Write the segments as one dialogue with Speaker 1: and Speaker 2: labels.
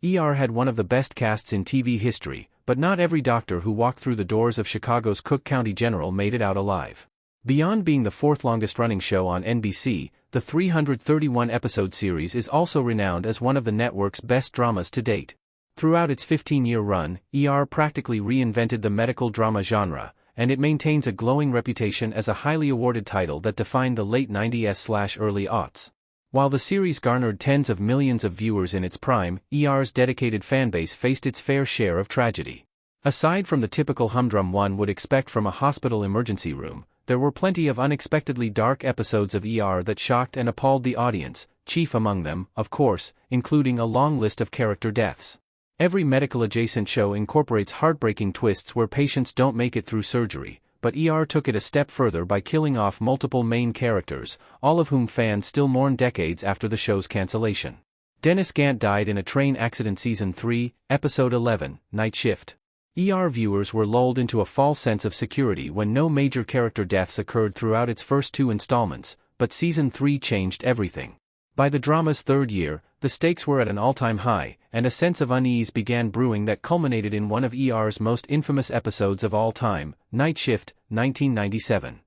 Speaker 1: ER had one of the best casts in TV history, but not every doctor who walked through the doors of Chicago's Cook County General made it out alive. Beyond being the fourth longest-running show on NBC, the 331-episode series is also renowned as one of the network's best dramas to date. Throughout its 15-year run, ER practically reinvented the medical drama genre, and it maintains a glowing reputation as a highly awarded title that defined the late 90s/early aughts. While the series garnered tens of millions of viewers in its prime, ER's dedicated fanbase faced its fair share of tragedy. Aside from the typical humdrum one would expect from a hospital emergency room, there were plenty of unexpectedly dark episodes of ER that shocked and appalled the audience, chief among them, of course, including a long list of character deaths. Every medical-adjacent show incorporates heartbreaking twists where patients don't make it through surgery, but ER took it a step further by killing off multiple main characters, all of whom fans still mourn decades after the show's cancellation. Dennis Gant died in a train accident Season 3, Episode 11, Night Shift. ER viewers were lulled into a false sense of security when no major character deaths occurred throughout its first two installments, but Season 3 changed everything. By the drama's third year, the stakes were at an all-time high, and a sense of unease began brewing that culminated in one of ER's most infamous episodes of all time, Night Shift, 1997.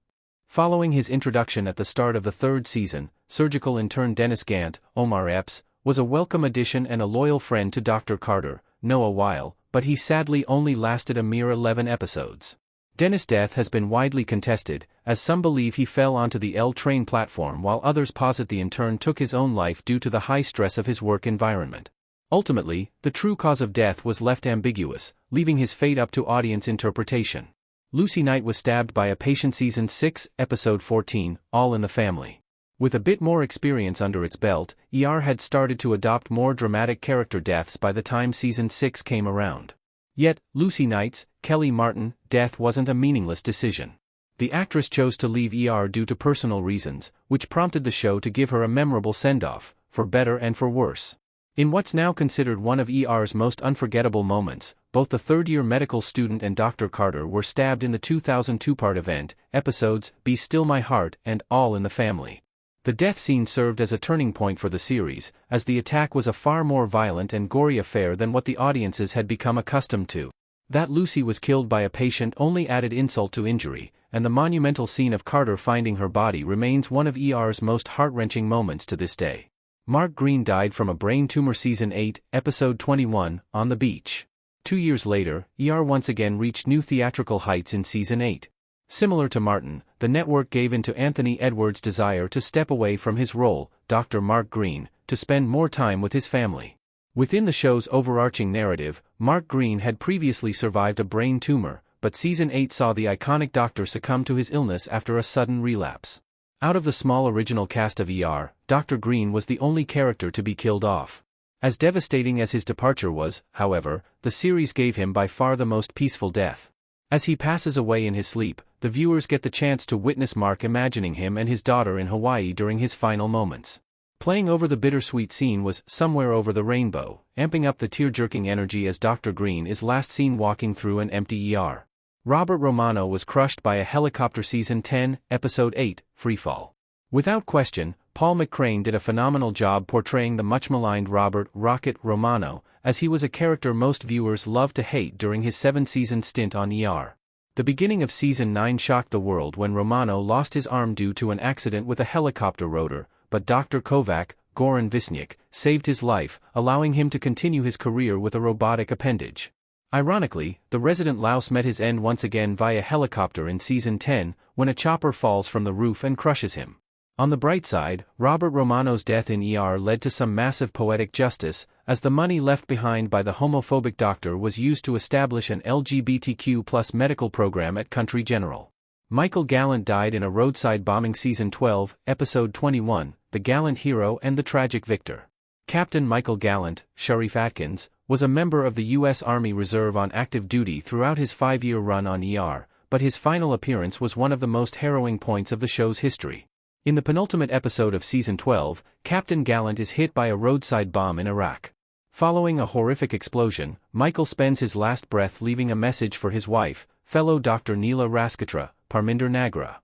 Speaker 1: Following his introduction at the start of the third season, surgical intern Dennis Gant, Omar Epps, was a welcome addition and a loyal friend to Dr. Carter, Noah Weil, but he sadly only lasted a mere 11 episodes. Dennis' death has been widely contested, as some believe he fell onto the L train platform while others posit the intern took his own life due to the high stress of his work environment. Ultimately, the true cause of death was left ambiguous, leaving his fate up to audience interpretation. Lucy Knight was stabbed by a patient Season 6, Episode 14, All in the Family. With a bit more experience under its belt, ER had started to adopt more dramatic character deaths by the time Season 6 came around. Yet, Lucy Knight's, Kelly Martin, death wasn't a meaningless decision. The actress chose to leave ER due to personal reasons, which prompted the show to give her a memorable send-off, for better and for worse. In what's now considered one of ER's most unforgettable moments, both the third-year medical student and Dr. Carter were stabbed in the 2002 part event, episodes Be Still My Heart and All in the Family. The death scene served as a turning point for the series, as the attack was a far more violent and gory affair than what the audiences had become accustomed to. That Lucy was killed by a patient only added insult to injury, and the monumental scene of Carter finding her body remains one of ER's most heart-wrenching moments to this day. Mark Greene died from a brain tumor Season 8, Episode 21, On the Beach. 2 years later, ER once again reached new theatrical heights in Season 8. Similar to Martin, the network gave in to Anthony Edwards' desire to step away from his role, Dr. Mark Greene, to spend more time with his family. Within the show's overarching narrative, Mark Greene had previously survived a brain tumor, but Season 8 saw the iconic doctor succumb to his illness after a sudden relapse. Out of the small original cast of ER, Dr. Greene was the only character to be killed off. As devastating as his departure was, however, the series gave him by far the most peaceful death. As he passes away in his sleep, the viewers get the chance to witness Mark imagining him and his daughter in Hawaii during his final moments. Playing over the bittersweet scene was Somewhere Over the Rainbow, amping up the tear-jerking energy as Dr. Greene is last seen walking through an empty ER. Robert Romano was crushed by a helicopter Season 10, Episode 8, Freefall. Without question, Paul McCrane did a phenomenal job portraying the much-maligned Robert "Rocket" Romano, as he was a character most viewers loved to hate during his 7-season stint on ER. The beginning of Season 9 shocked the world when Romano lost his arm due to an accident with a helicopter rotor, but Dr. Kovac, Goran Visnyak, saved his life, allowing him to continue his career with a robotic appendage. Ironically, the resident louse met his end once again via helicopter in Season 10, when a chopper falls from the roof and crushes him. On the bright side, Robert Romano's death in ER led to some massive poetic justice, as the money left behind by the homophobic doctor was used to establish an LGBTQ+ medical program at Country General. Michael Gallant died in a roadside bombing Season 12, Episode 21, The Gallant Hero and the Tragic Victor. Captain Michael Gallant, Sharif Atkins, was a member of the U.S. Army Reserve on active duty throughout his 5-year run on ER, but his final appearance was one of the most harrowing points of the show's history. In the penultimate episode of Season 12, Captain Gallant is hit by a roadside bomb in Iraq. Following a horrific explosion, Michael spends his last breath leaving a message for his wife, fellow Dr. Neela Raskatra, Parminder Nagra.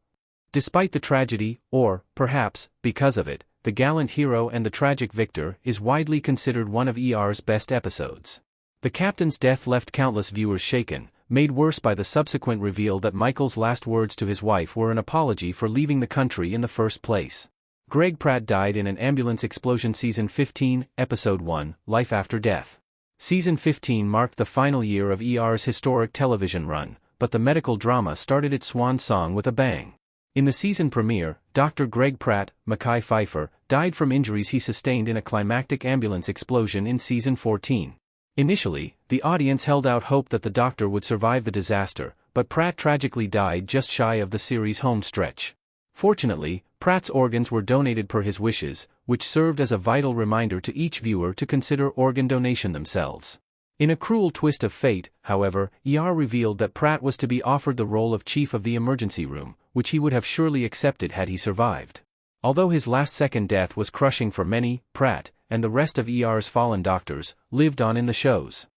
Speaker 1: Despite the tragedy, or, perhaps, because of it, The Gallant Hero and the Tragic Victor, is widely considered one of ER's best episodes. The captain's death left countless viewers shaken, made worse by the subsequent reveal that Michael's last words to his wife were an apology for leaving the country in the first place. Greg Pratt died in an ambulance explosion. Season 15, Episode 1, Life After Death. Season 15 marked the final year of ER's historic television run, but the medical drama started its swan song with a bang. In the season premiere, Dr. Greg Pratt, Mekhi Phifer, died from injuries he sustained in a climactic ambulance explosion in Season 14. Initially, the audience held out hope that the doctor would survive the disaster, but Pratt tragically died just shy of the series' home stretch. Fortunately, Pratt's organs were donated per his wishes, which served as a vital reminder to each viewer to consider organ donation themselves. In a cruel twist of fate, however, ER revealed that Pratt was to be offered the role of chief of the emergency room, which he would have surely accepted had he survived. Although his last-second death was crushing for many, Pratt, and the rest of ER's fallen doctors, lived on in the shows.